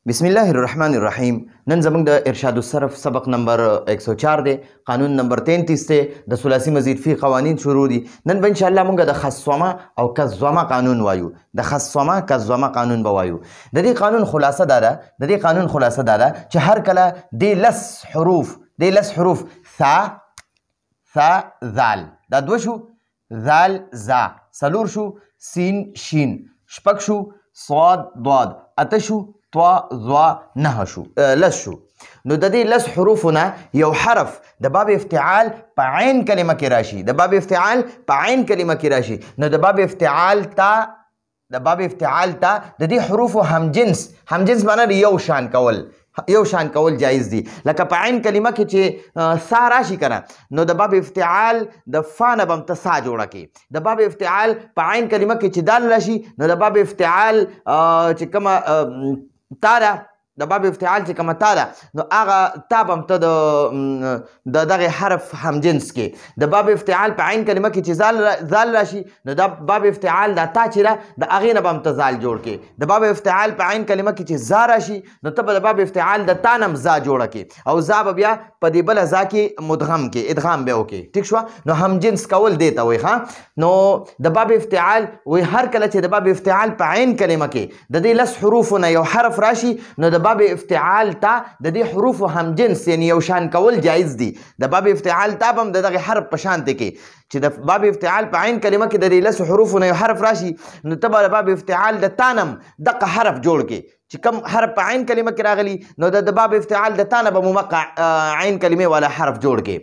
بسم الله الرحمن الرحیم. نن زموږ د ارشاد الصرف سبق نمبر 104 دی، قانون نمبر 33 دی، د ثلاثي مزید فی قوانین شروع دي. نن به ان شاء الله موږ د خصومه او کظومه قانون وایو. د خصومه کظومه قانون به وایو. د دې قانون خلاصه دا ده چې هر کله د لس حروف ثا ذال دا دو شو، ذال زا، سلور شو، سین شین، شپږ شو، صاد ضاد، اته شو، طوا ظوا، نه شو، لس شو. نو د دې لس حروفونه یو حرف د باب افتعال په عین کلمه کې راشي، د باب افتعال په عین کلمه کې راشي. نو د باب افتعال ته د دې حروفو همجنس معنی یو شان کول جایز دي. لکه په عین کلمه کې چې سا راشي کنه، نو د باب افتعال د فا نه به هم ته سا جوړه کړي. د باب افتعال په عین کلمه کې چې دال راشي، نو د باب افتعال چې کومه تا ده، د باب افتعال چې کومه تا ده، نو هغه تا به هم ته د دغه حرف همجنس کې. د باب افتعال په عین کلمه کې چې زال راشي، نو د باب افتعال دا تا چې ده د هغې نه به هم ته زال جوړ کړي. د باب افتعال په عین کلمه کې چې زا راشي، نو ته به د باب افتعال د تا نه هم زا جوړه کړي، او زا به بیا په دې بله زا کې مدغم کې ادغام به وکړي. ټیک شوه؟ نو همجنس کول دی ته وایي. ښه، نو د باب افتعال وایي هر کله چې د باب افتعال په عین کلمه کې د دې لس حروفونه یو حرف راشي، نو د باب افتعال ته د دې حروفو همجنس یعنی یو شان کول جایز دي. د باب افتعال ته به هم د دغه حرف په شانته کې چې د باب افتعال په عین کلمه کې د دې لسو حروفونه یو حرف راشي، نو ته به د باب افتعال د تا نه هم دغه حرف جوړ کړي چې کوم حرف په عین کلمه کې راغلی، نو د باب افتعال د تا نه به موقع عین کلمې والا حرف جوړ کړي.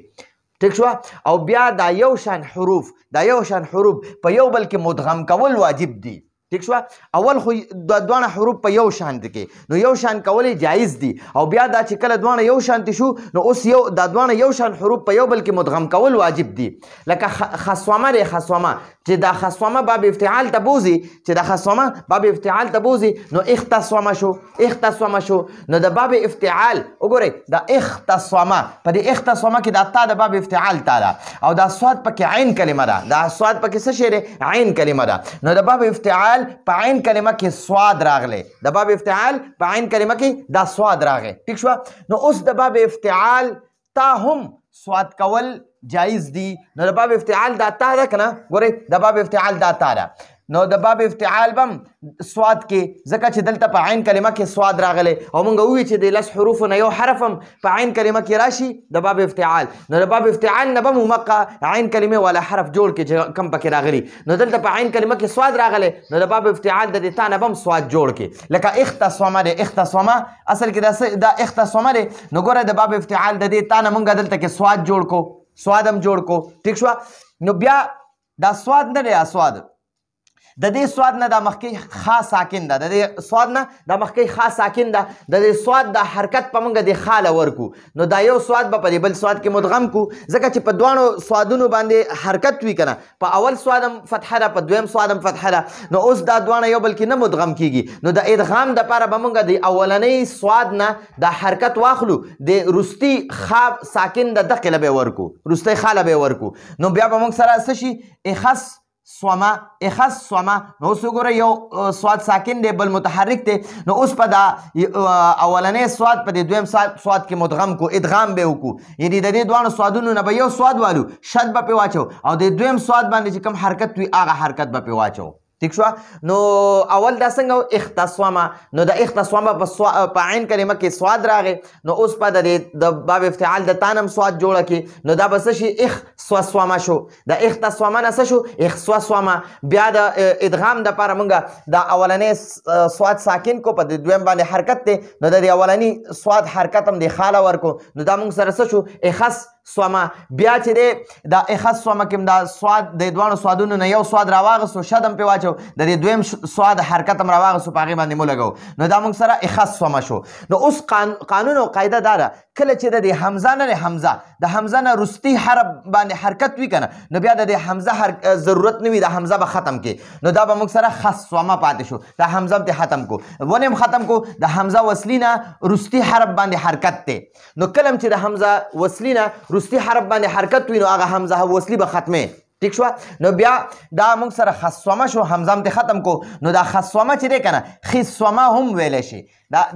ټیک شوه؟ او بیا دا یو شان حروف په یو بل کې مدغم کول واجب دي. ٹھیک شو؟ اول خو دوانه حروف په یو شان کې، نو یو شان کولې جایز دي. او بیا دا چې کله دوانه یو شانتي شو، نو اوس دا دوانه یو شان حروف په یو بل کې مدغم کول واجب دي. لکه خصومه چې دا خصومه باب افتعال ته بوزي، نو اختصومه شو. نو د باب افتعال وګورئ، دا اختصومه، په دې اختصومه کې دا تا د باب افتعال تا ده، او دا صاد پکې عین کلمه ده، دا صاد پکې څه شی دی؟ عین کلمه ده. نو د باب افتعال په عین کلمه کې سواد راغلی، د باب افتعال په عین کلمه کې دا سواد راغی. ٹھیک شو؟ نو اوس د باب افتعال تا هم سواد کول جایز دي. نو د باب افتعال دا تا ده کنه، ګورئ د باب افتعال دا تا ده، نو د باب افتعال بم سواد کې ځکه چې دلته په عین کلمه کې سواد راغلی، او موږ ووایو چې د لس حروفو نه یو حرف هم په عین کلمه کې راشي د باب افتعال، نو د باب افتعال نه به مو موقع عین کلمې والا حرف جوړ کړي چې کم پکې راغلی. نو دلته په عین کلمه کې سواد راغلی، نو د باب افتعال د دې تا نه به هم سواد جوړ کړي. لکه اختصومه دی، اختصومه اصل کې دا اختصومه دی. نو ګوره د باب افتعال د دې تا نه موږ دلته کې سواد جوړ کو، سواد هم جوړ کو. ٹھیک شو؟ نو بیا دا سواد نه دی، سواد د دې سواد نه دا مخکې خا ساکن ده، د دې سواد نه دا مخکې خا ساکن ده، د دې سواد د حرکت په موږ د خاله ورکو. نو دا یو سواد به په دې بل سواد کې مدغم کو، ځکه چې په دوانو سوادونو باندې حرکت وي کنه، په اول سواد هم فتحه ده، په دویم سواد هم فتحه ده. نو اوس دا دوانه یو بل کې نه مدغم کیږي. نو د ادغام دپاره به موږ د اولنۍ سواد نه دا حرکت واخلو، د رستي خا ساکن د دقې له به ورکو، رستۍ خاله به ورکو. نو بیا به موږ سره څه شي؟ اخصومه. نو اوس وګوره یو سواد ساکن دی، بل متحرک دی. نو اوس په دا اولنۍ سواد په دې دویم سواد کې مدغم کو، ادغام به وکړو، یعنی د دې دوانو سوادونو نه به یو سواد والو، شد به پې واچو، او د دویم سواد باندې چې کوم حرکت وي هغه حرکت به پې واچو. ٹھیک شو؟ نو اول دا څنګه اختصومه، نو د اختصومه په عین کلمه کې سواد راغی، نو اوس په د باب افتعال د تا نه هم سواد جوړه کړي، نو دا به څه شي؟ اختصومه شو. د اختصومه نه څه شو؟ اختصومه. بیا د ادغام دپاره موږ د اولنۍ سواد ساکن کو، په د دویم باندې حرکت دی، نو د اولنۍ سواد حرکت هم د خاله ورکو، نو دا موږ سره څه شو؟ اختصومه. بیا چې دی دا اختصومه کې دا سواد د دوانو سوادونو نه یو سواد راواغستو، شد هم پې واچو، د دې دویم سواد حرکت هم راواغستو، په هغې باندې مو لګو، نو دا موږ سره اختصومه شو. نو اوس قانون او قاعده دا ده، کله چې د حمزه نه د حمزه نه رستي حرف باندې حرکت وي کنه، نو بیا د حمزه ضرورت نه وي، د حمزه به ختم کې، نو دا به موږ سره خصومه پاتې شو. دا حمزه به ختم کو، ونې هم ختم کو، د حمزه وصلي نه رستي حرف باندې حرکت دی. نو کله چې د حمزه وصلي نه رستي حرف باندې حرکت وي، نو هغه حمزه وصلي به ختمې. ټیک شو نو بیا دا موږ سره خصومه شو حمزه هم ختم کو نو دا خصومه چې دی کنه خصومه هم ویلی شي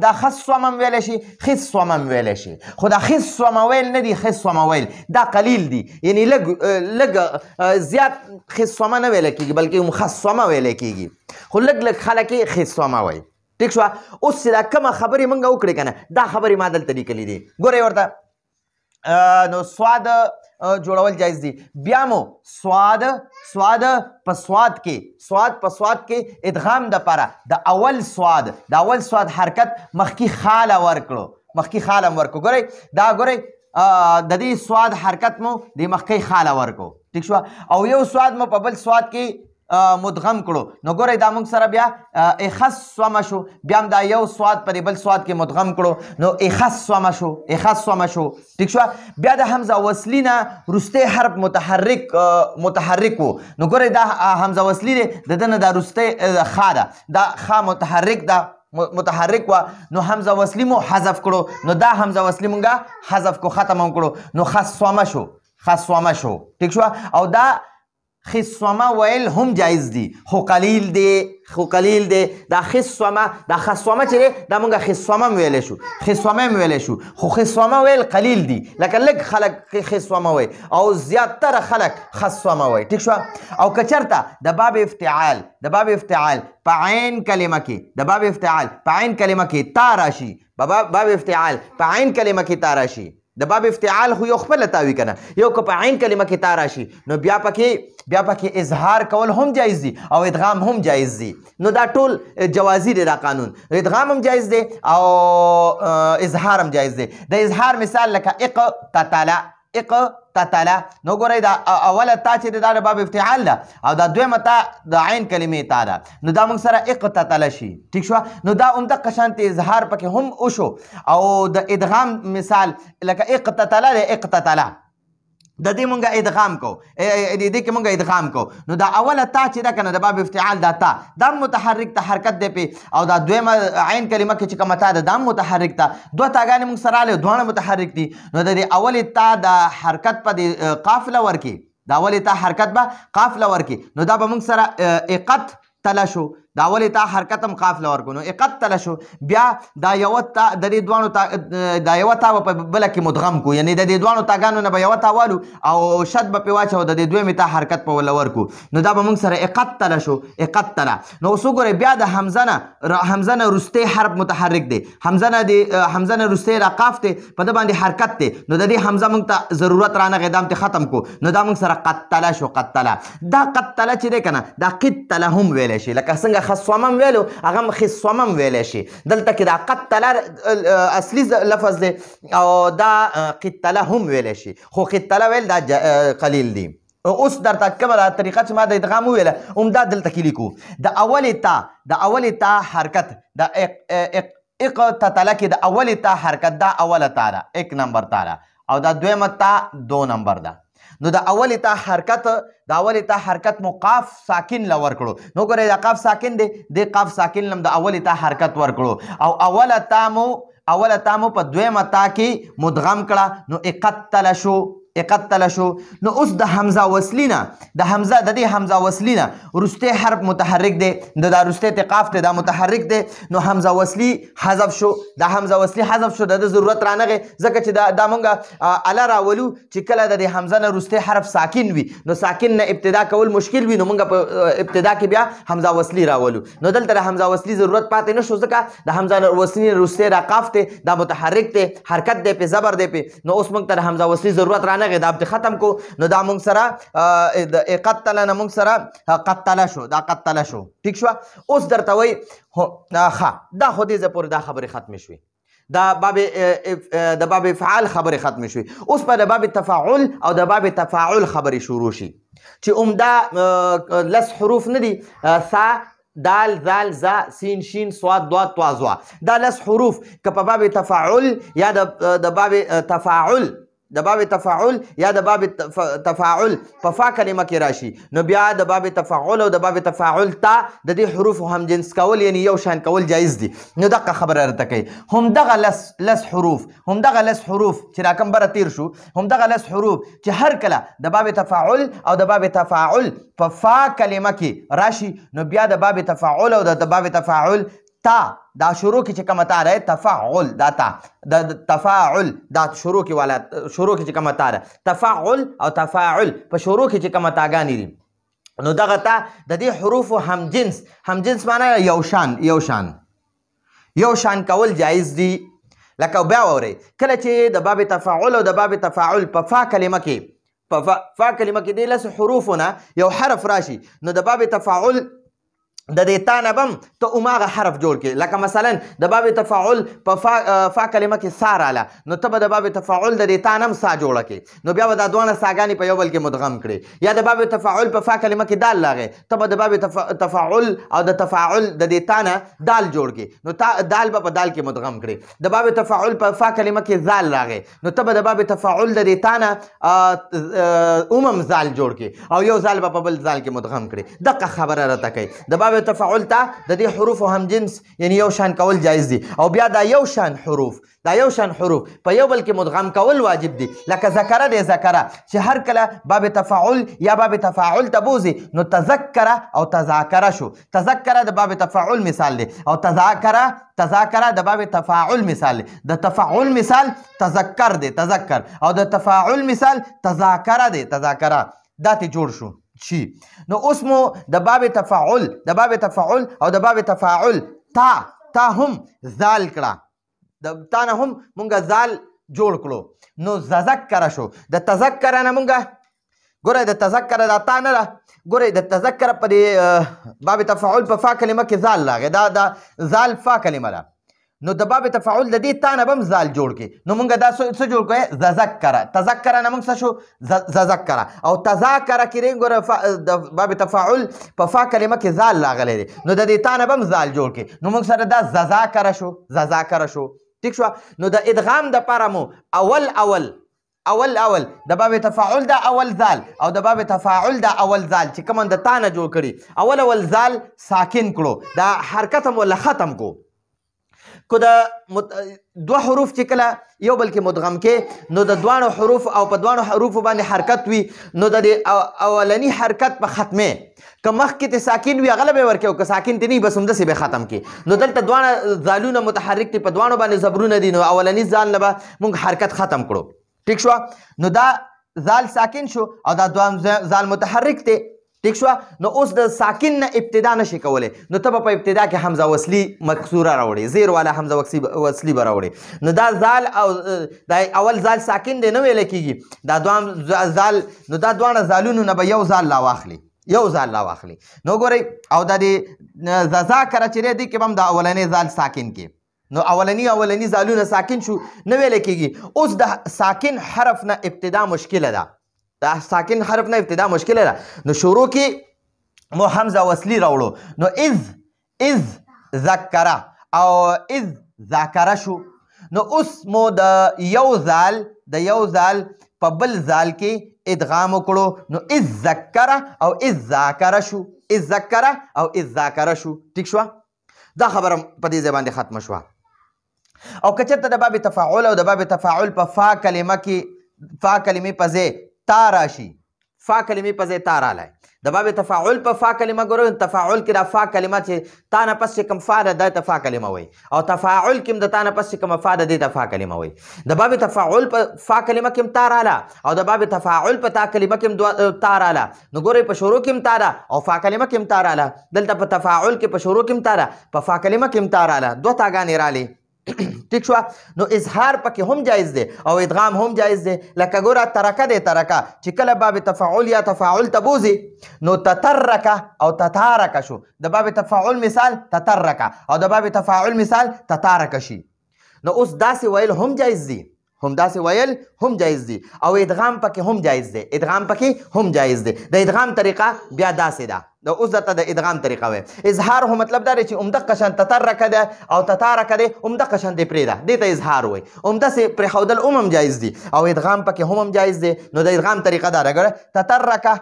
دا خصومه هم ویلی شي خصومه هم ویلی شي خو دا خصومه ویل نه دي خصومه ویل دا قلیل دي یعنی لږ زیات خصومه نه ویلی کېږي بلکې خصومه ویلی کېږي خو لږ خلک یې خصومه وایي ټیک شو اوس چې دا کومه خبرې موږ وکړې که نه دا خبرې ما دلته لیکلي دي ګورئ ورته نو سواد جوړول جایز دي بیا مو سواد په سواد کې ادغام دپاره د اول سواد حرکت مخکې خاله ورکړو ګورئ دا ګورئ د دې سواد حرکت مو د مخکې خاله ورکړو ټیک شو او یو سواد مو په بل سواد کې مدغم کړو نو ګورئ دا موږ سره بیا اخصومه شو بیا هم دا یو سواد پر بل سواد کې مدغم کړو نو اخصومه شو ټیک شو بیا د حمزه وصلي نه وروستی حرف متحرک و نو ګورئ دا حمزه وصلي دی د ده نه دا وروستی خا ده دا خا متحرک و نو حمزه وصلي مو حذف کړو نو دا حمزه وصلي مونږه حذف کو ختم هم کړو نو خصومه شو ټیک شو او دا خصومه ویل هم جایز دي خو قلیل دی دا خصومه چې دی دا مونږه خصومه هم ویلی شو خو خصومه ویل قلیل دي لکه لږ خلک خصومه وی او زیاتره خلک خصومه وی ټیک شو او که چېرته د باب افتعال په عین کلمه کې تا راشي باب افتعال په عین کلمه کې تا راشي د باب افتعال خو یو خپله تاوي کنه یو که په عین کلمه کې تا راشي نو بیا پکې اظهار کول هم جایز دي او ادغام هم جایز دي نو دا ټول جوازي دی دا قانون ادغام هم جایز دی او اظهار هم جایز دی د اظهار مثال لکه اقتتل نو ګورئ دا اوله تا چې دا د باب افتعال ده او دا دویمه تا د عین کلمې تا ده نو دا موږ سره اقتتل شي ټیک شوه نو دا همدغه شانتې اظهار پکې هم وشو او د ادغام مثال لکه اقتتل د دې مونږه ادغام کو د دې کې مونږه ادغام کو نو دا اوله تا چې ده کنه د باب افتعال دا تا دا متحرک ته حرکت دی پې او دا دویمه عین کلمه کې چې کومه تا ده دا متحرک ته دوه تاګانې مونږ سره راغلې دواړه متحرک دي نو د دې اولې تا د حرکت په د قافله ورکې دا اولې تا حرکت به قافله ورکې نو دا به مونږ سره اقت تله شو دا اولې تا حرکت هم قافله ورکو نو اقتله شو بیا دا یوه تا د دې دواړو دا یوه تا به په بله کې مدغم کو یعنې د دې دواړو تاګانو نه به یوه تا والو او شد به پرې واچو د دې دویمې تا حرکت په وله ورکو نو دا به موږ سره اقتله شو اقتله نو اوس وګورئ بیا د حمزه نه وروستی حرف متحرک دی حمزه نه وروستی را قاف دی په ده باندې حرکت دی نو د دې حمزه موږ ته ضرورت رانغی دا هم ته ختم کو نو دا موږ سره قتله شو قتله دا قتله چې دی که نه دا قتله هم ویلی شي لکه څنګه خصومه هم ویلو هغه هم خصومه هم ویلی شي دلته کې دا قتله اصلي لفظ دی او دا قتله هم ویلی شي خو قتله ویل دا قلیل دي اوس درته کومه دا طریقه چې ما د ادغام وویله همدا دلته کې لیکو د اولې تا حرکت د اقتتله کې د اولې تا حرکت دا اوله تا ده 1 نمبر تا ده او دا دویمه تا 2 نمبر ده نو د اولې تا حرکت مو قاف ساکن له ورکړو نو ګورئ دا قاف ساکن دی د قاف ساکن لم د اولې تا حرکت ورکړو او اوله تا مو په دویمه تا کې مدغم کړه نو اقتله شو نو اوس د حمزه وصلي نه د دې حمزه وصلي نه وروستی حرف متحرک دی دا وروستی قاف دی دا متحرک دی نو حمزه وصلي حذف شو د ده ضرورت رانغی ځکه چې دا مونږه اله راولو چې کله د دې حمزه نه وروستی حرف ساکن وي نو ساکن نه ابتدا کول مشکل وي نو مونږ په ابتدا کې بیا حمزه وصلي راولو نو دلته د حمزه وصلي ضرورت پاتې نه شو ځکه د حمزه وصلي وروستی را قاف دی دا متحرک دی حرکت دی پې زبر دی پې نو اوس مونږ ته د حمزه وصلي ضرورت رانغی دا به ختم کو نو دا مونږ سره د اقتله نه مونږ سره قتله شو ټیک شو اوس درته وایي دا خو دې ځای پورې دا خبرې ختمې شوې د باب افعال خبرې ختمې شوې اوس په د باب تفاعل او د باب تفاعل خبرې شروع شي چې عمده لس حروف نه دي سا دال زال زا سین شین صاد ضاد طا ظا دا لس حروف که په باب تفاعل یا د باب تفاعل د باب تفاعل یا د باب تفاعل په فا کلمه کې راشي نو بیا د باب تفاعل او د باب تفاعل تا د دې حروف هم جنس کول یعنی یو شان کول جایز دي نو دغه خبره راته کوي همدغه لس حروف چې راکم بره تیر شو همدغه لس حروف چې هر کله د باب تفاعل او د باب تفاعل په فا کلمه کې راشي نو بیا د باب تفاعل او د باب تفاعل تا دا شروع کې چې کومه تا ده تفاعل دا تا د تفاعل دا شروع کې چې کومه تا ده تفاعل او تفاعل په شروع کې چې کومه تاګانې دي نو دغه تا د دې حروف هم جنس معنی یو شان کول جایز دي لکه بیا واورئ کله چې د باب تفاعل او د باب تفاعل په فا کلمه کې د لس حروفونه یو حرف راشي نو د باب تفاعل د دې تا نه بم ته هماغه حرف جوړ کړي لکه مثلا د باب تفاعل په فا کلمه کې سا راله نو ته به د باب تفاعل د دې تا نه هم سا جوړه کړي نو بیا به دا دواړه ساګانې په یو بل کې مدغم کړي یا د باب تفاعل په فا کلمه کې دال راغی ته به د باب تفاعل او د تفاعل د دې تا نه دال جوړ کړي نو دال به په دال کې مدغم کړي د باب تفاعل په فا کلمه کې زال راغی نو ته به د باب تفاعل د دې تا نه اومم زال جوړ کړي او یو زال به په بل زال کې مدغم کړي دغه خبره راته کوي د باب تفاعل ته د دې حروف هم جنس یعنی یو شان کول جایز دي او بیا دا یو شان حروف په یو بل کې مدغم کول واجب دي لکه ذکره دی ذکره چې هر کله باب تفاعل یا باب تفاعل ته بوزي نو تذکره او تذاکره شو تذکره د باب تفاعل مثال دی او تذاکره د باب تفاعل مثال دی د تفاعل مثال تذکر دی تذکر او د تفاعل مثال تذاکره دی تذاکره دا ته جوړ شو شي نو اوس مو د باب تفاعل او د باب تفاعل تا هم زال کړه د تا نه هم مونږه زال جوړ کړو نو تذکر شو د تذکر نه مونږه ګوره د تذکر دا تا نه ګوره د تذکر په باب تفاعل په فا کلمه کې زال راغی دا زال فا کلمه ده نو د باب تفاعل د دې تا نه به هم زال جوړ کړي نو مونږ دا څه جوړ کړی تذکر نه مونږ څه شو تذکر او تذاکر کې ګوره د باب تفاعل په فا کلمه کې زال راغلی دی نو د دې تا نه به هم زال جوړ کړي نو مونږ سره دا زذاکر شو ټیک شو نو د ادغام دپاره مو اول د باب تفاعل دا اول زال او د باب تفاعل دا اول زال چې کوم د تا نه جوړ کړي اول زال ساکن کړو دا حرکت هم ولا ختم کو د دوه حروف چې کله یو بل کې مدغم کې نو د دوانو حروف او په دوانو حروفو باندې حرکت وي نو د اولنی حرکت په ختمه که مخکې ته ساکن وي هغه به ورکوي که ساکن ته نه بس همداسې به ختم کړي نو دلته دوانه زالونه متحرک دي په دوانو باندې زبرونه دي نو اولنی زال نه به موږ حرکت ختم کړو ټیک شو نو دا زال ساکن شو او دا دوام زال متحرک دی ټیک شو نو اوس د ساکن نه ابتدا نشي کولی نو ته به په ابتدا کې حمزه وصلي مکسوره راوړې زیر والا حمزه وصلي به راوړې نو دا زال او دا اول زال ساکن دی نه ویلی کېږي دا دوام زال نو دا دواړه زالونو نه به یو زال راواخلي نو ګورئ او دا د ذکره چې دی کې به هم د اولنی زال ساکن کې نو اولنی زالونه ساکن شو نه ویلی کېږي اوس د ساکن حرف نه ابتدا مشکله ده دا ساکن حرف نه ابتدا مشکله ده نو شروع کې مو حمزه وصلی راوړو نو اذ ذکره او اذ ذاکره شو نو اوس مو د یو زال په بل زال کې ادغام وکړو نو اذ ذکره او اذ ذاکره شو ټیک شو دا خبره په دې ځای باندې ختمه شوه او که چېرته د باب تفاعل او د باب تفاعل په فا کلمې په ځای تا راشي فا کلمې په ځای تا رالی د باب تفاعل په فا کلمه ګورو تفاعل کې دا فا کلمه چې تا نه پس چې کوم فا ده دا ته فا کلمه وایي او تفاعل کې هم د تا نه پس چې کومه فا ده دې ته فا کلمه وایي د باب تفاعل په فا کلمه کې هم تا راله او د باب تفاعل په تا کلمه کې هم تا راله نو ګورئ په شروع کې هم تا ده او فا کلمه کې هم تا راله دلته په تفاعل کې په شروع کې هم تا ده په فا کلمه کې هم تا راله دوه تاګانې رالی ټیک شو نو اظهار پکې هم جایز دی او ادغام هم جایز دی لکه ګوره ترکه دی ترکه چې کله باب تفاعل یا تفاعل ته بوزي نو تترکه او تتارکه شو د باب تفاعل مثال تترکه او د باب تفاعل مثال تتارکه شي نو اوس داسې ویل هم جایز دی همداسې ویل هم جایز دي او ادغام پکې هم جایز دی ادغام پکې هم جایز دی د ادغام طریقه بیا داسې ده د اوس درته د ادغام طریقه وایي اظهار هو مطلب دا دی چې همدغه شان تطرکه ده او تطارکه دی همدغه شان دی پرېږده دې ته اظهار وایي همداسې پرېښودل هم جایز دي او ادغام پکې هم جایز دی نو د ادغام طریقه دا ده تطرکه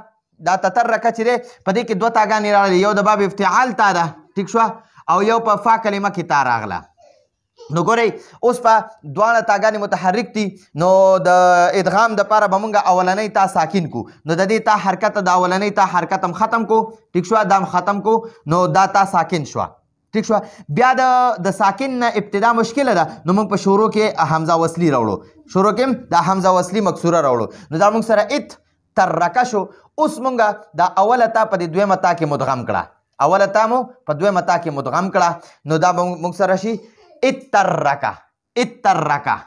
دا تطرکه چې دی په دې کې دوه تاګانې راغلي یو د باب افتعال تا ده ټیک شوه او یو په فا کلمه کې تا راغله نو ګورئ اوس په دواړه تاګانې متحرک دي نو د ادغام دپاره به مونږ اولنۍ تا ساکن کو نو د دې تا حرکت د اولنۍ تا حرکت هم ختم کو ټیک شوه دا هم ختم کو نو دا تا ساکن شوه ټیک شوه بیا د ساکن نه ابتدا مشکله ده نو موږ په شروع کې حمزه وصلي راوړو شروع کې د حمزه وصلي مکسوره راوړو نو دا موږ سره ات ترکه شو اوس مونږ دا اوله تا په دې دویمه تا کې مدغم کړه اوله تا مو په دویمه تا کې مدغم کړه نو دا موږ سره شي اترکه اترکه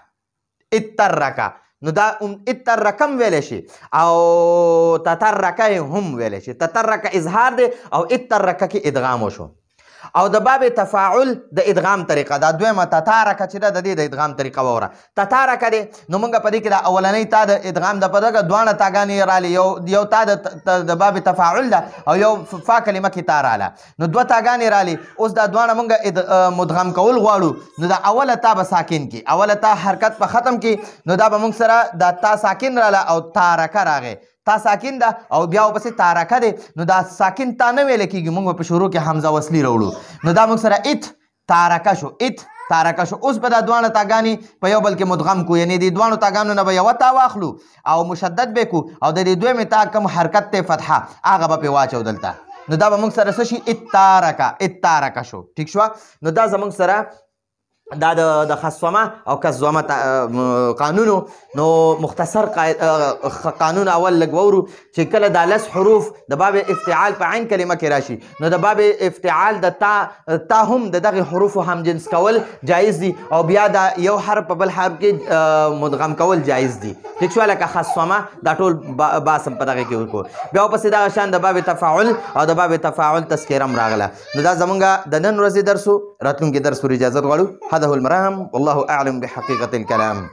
اترکه نو دا اترکم ویلی شي او تترکه هم ویلی شي تترکه اظهار دی او اترکه کې ادغام وشو او د باب تفاعل د ادغام طریقه دا دویمه تتارکه چې ده د دې د ادغام طریقه واوره تتارکه دی نو موږ په دې کې د اولنۍ تا د ادغام د په دغه دواړه تاګانې رالي یو تا د باب تفاعل ده او یو فا کلمه کې تا راله نو دوه تاګانې رالي اوس دا دواړه موږ مدغم کول غواړو نو دا اوله تا به ساکن کی اوله تا حرکت په ختم کی نو دا به موږ سره دا تا ساکن راله او تارکه راغی تا ساکن ده او بیا ورپسې تارکه دی نو دا ساکن تا نه ویلی کېږي موږ په شروع کې حمزه وصلي راوړو نو دا موږ سره ات تارکه شو ات تارکه شو اوس به دا دواړه تاګانې په یو بل کې مدغم کو یعنې د دواړو تاګانو نه به یوه تا واخلو او مشدد به کو او د دې دویمې تا کوم حرکت دی فتحه هغه به پرې واچو دلته نو دا به موږ سره څه شي اتارکه شو ټیک شوه نو دا زموږ سره دا د خصومه او کزومه قانونو نو مختصر قانون اول لږ وورو چې کله دا لس حروف د باب افتعال په عین کلمه کې راشي نو د باب افتعال د تا هم د دغه حروفو هم جنس کول جایز دي او بیا دا یو حرف په بل حرف کې مدغم کول جایز دي ټیک شو لکه خصومه دا ټول باسم په دغه کې وکړو بیا ورپسې دغه شان د باب تفاعل او د باب تفاعل تذکیره هم راغله نو دا زمونږ د نن ورځې درس و راتلونکي درس پورې اجازت غواړو هذا هو المرام والله أعلم بحقيقة الكلام